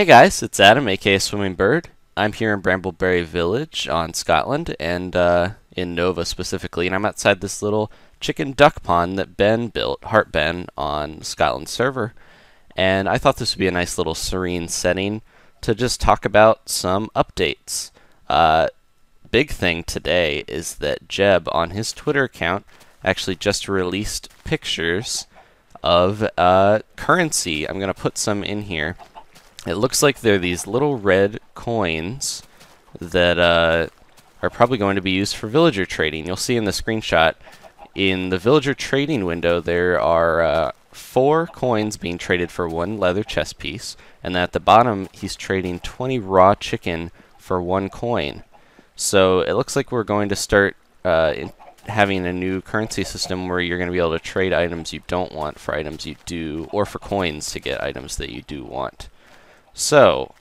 Hey guys, it's Adam, aka Swimming Bird. I'm here in Brambleberry Village on Scotland, and in Nova specifically, and I'm outside this little chicken duck pond that Ben built, Heart Ben, on Scotland server. And I thought this would be a nice little serene setting to just talk about some updates. Big thing today is that Jeb, on his Twitter account, actually just released pictures of currency. I'm going to put some in here. It looks like they're these little red coins that are probably going to be used for villager trading. You'll see in the screenshot, in the villager trading window, there are 4 coins being traded for 1 leather chest piece, and at the bottom, he's trading 20 raw chicken for 1 coin. So it looks like we're going to start having a new currency system where you're going to be able to trade items you don't want for items you do, or for coins to get items that you do want. So,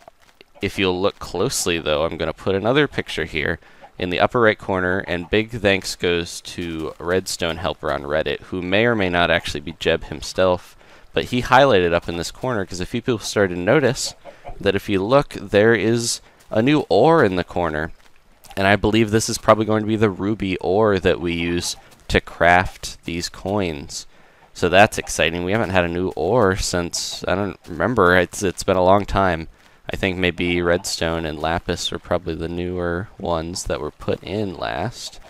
if you'll look closely though, I'm going to put another picture here in the upper right corner, and big thanks goes to Redstone helper on Reddit, who may or may not actually be Jeb himself, but he highlighted up in this corner because a few people started to notice that if you look, there is a new ore in the corner, and I believe this is probably going to be the ruby ore that we use to craft these coins. So that's exciting. We haven't had a new ore since, I don't remember, it's been a long time. I think maybe Redstone and Lapis are probably the newer ones that were put in last.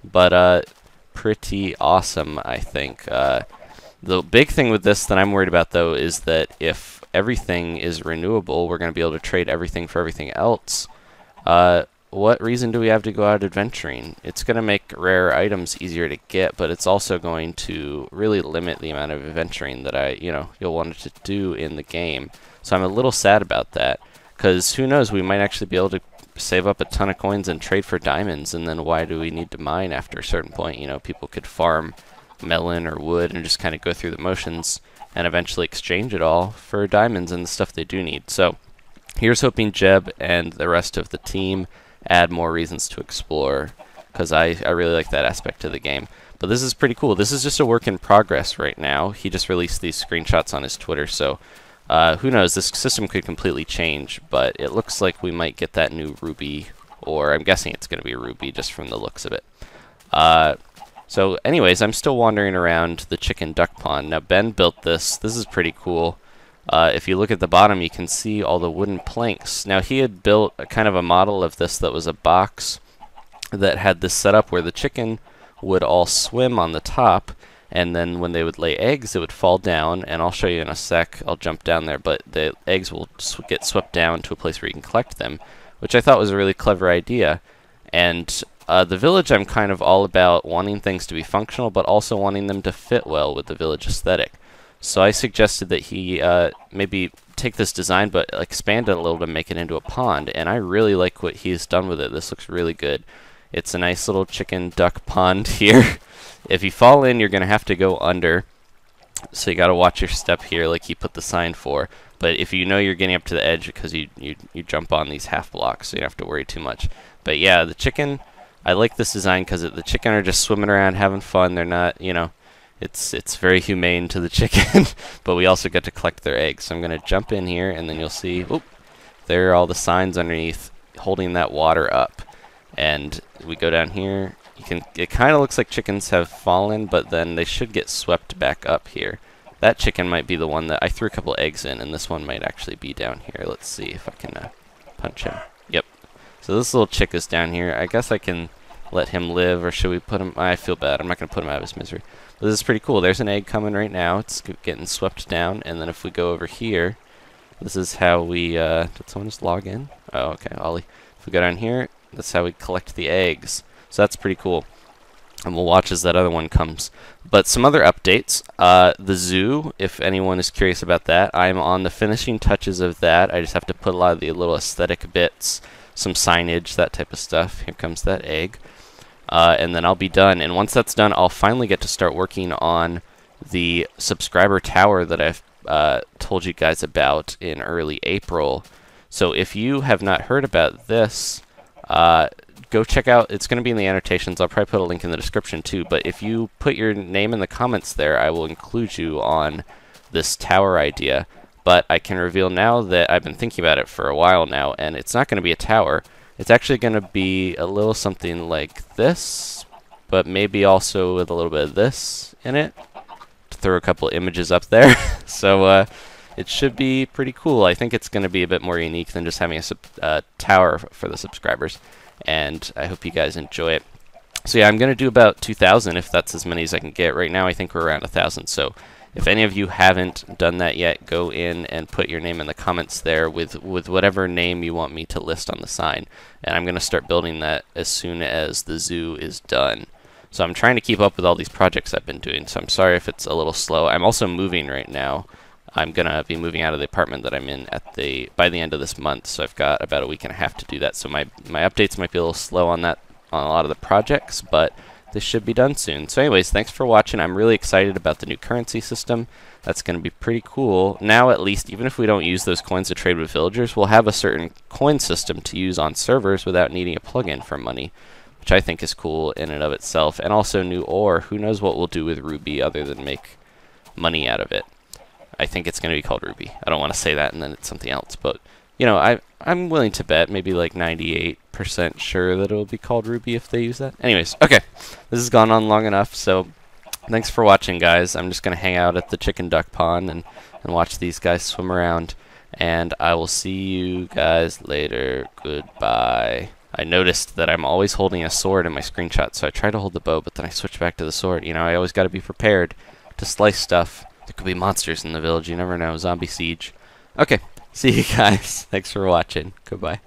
But pretty awesome, I think. The big thing with this that I'm worried about, though, is that if everything is renewable, we're going to be able to trade everything for everything else. What reason do we have to go out adventuring? It's going to make rare items easier to get, but it's also going to really limit the amount of adventuring that you'll want to do in the game. So I'm a little sad about that, because who knows, we might actually be able to save up a ton of coins and trade for diamonds, and then why do we need to mine after a certain point? You know, people could farm melon or wood and just kind of go through the motions and eventually exchange it all for diamonds and the stuff they do need. So here's hoping Jeb and the rest of the team add more reasons to explore, because I really like that aspect of the game. But this is pretty cool. This is just a work in progress right now. He just released these screenshots on his Twitter, so who knows, this system could completely change, but it looks like we might get that new ruby, or I'm guessing it's going to be a ruby just from the looks of it. So anyways, I'm still wandering around the chicken duck pond. Now Ben built this. This is pretty cool. If you look at the bottom, you can see all the wooden planks. Now, he had built a kind of a model of this that was a box that had this setup where the chicken would all swim on the top, and then when they would lay eggs, it would fall down, and I'll show you in a sec. I'll jump down there, but the eggs will get swept down to a place where you can collect them, which I thought was a really clever idea. And the village, I'm kind of all about wanting things to be functional, but also wanting them to fit well with the village aesthetic. So I suggested that he maybe take this design but expand it a little to make it into a pond, and I really like what he's done with it. This looks really good. It's a nice little chicken duck pond here. If you fall in, you're going to have to go under, so you got to watch your step here like he put the sign for. But if you know you're getting up to the edge, because you jump on these half blocks, so you don't have to worry too much. But yeah, the chicken, I like this design because the chicken are just swimming around having fun. They're not, you know, it's very humane to the chicken, but we also get to collect their eggs. So I'm going to jump in here, and then you'll see, oop, there are all the signs underneath holding that water up. And we go down here. It kind of looks like chickens have fallen, but then they should get swept back up here. That chicken might be the one that I threw a couple eggs in, and this one might actually be down here. Let's see if I can punch him. Yep. So this little chick is down here. I guess I can let him live, or should we put him? I feel bad. I'm not going to put him out of his misery. But this is pretty cool. There's an egg coming right now. It's getting swept down, and then if we go over here, this is how we, did someone just log in? Oh, okay, Ollie. If we go down here, that's how we collect the eggs. So that's pretty cool. And we'll watch as that other one comes. But some other updates. The zoo, if anyone is curious about that, I'm on the finishing touches of that. I just have to put a lot of the little aesthetic bits, some signage, that type of stuff. Here comes that egg. And then I'll be done. And once that's done, I'll finally get to start working on the subscriber tower that I've told you guys about in early April. So if you have not heard about this, go check out, it's going to be in the annotations. I'll probably put a link in the description too, but if you put your name in the comments there, I will include you on this tower idea. but I can reveal now that I've been thinking about it for a while now, and it's not going to be a tower. It's actually going to be a little something like this, but maybe also with a little bit of this in it, to throw a couple images up there. So it should be pretty cool. I think it's going to be a bit more unique than just having a tower for the subscribers, and I hope you guys enjoy it. So yeah, I'm going to do about 2,000 if that's as many as I can get. Right now I think we're around 1,000, so if any of you haven't done that yet, go in and put your name in the comments there with whatever name you want me to list on the sign. And I'm going to start building that as soon as the zoo is done. So I'm trying to keep up with all these projects I've been doing, so I'm sorry if it's a little slow. I'm also moving right now. I'm going to be moving out of the apartment that I'm in by the end of this month, so I've got about a week and a half to do that. So my updates might be a little slow on that, on a lot of the projects, but this should be done soon. So anyways, thanks for watching. I'm really excited about the new currency system. That's going to be pretty cool. Now at least, even if we don't use those coins to trade with villagers, we'll have a certain coin system to use on servers without needing a plugin for money, which I think is cool in and of itself. And also new ore. Who knows what we'll do with Ruby other than make money out of it. I think it's going to be called Ruby. I don't want to say that and then it's something else, but you know, I'm willing to bet, maybe like 98% sure that it'll be called Ruby if they use that. Anyways, okay, this has gone on long enough, so thanks for watching, guys. I'm just going to hang out at the chicken duck pond and watch these guys swim around, and I will see you guys later. Goodbye. I noticed that I'm always holding a sword in my screenshot, so I try to hold the bow, but then I switch back to the sword. You know, I always got to be prepared to slice stuff. There could be monsters in the village, you never know. Zombie siege. Okay. See you guys. Thanks for watching. Goodbye.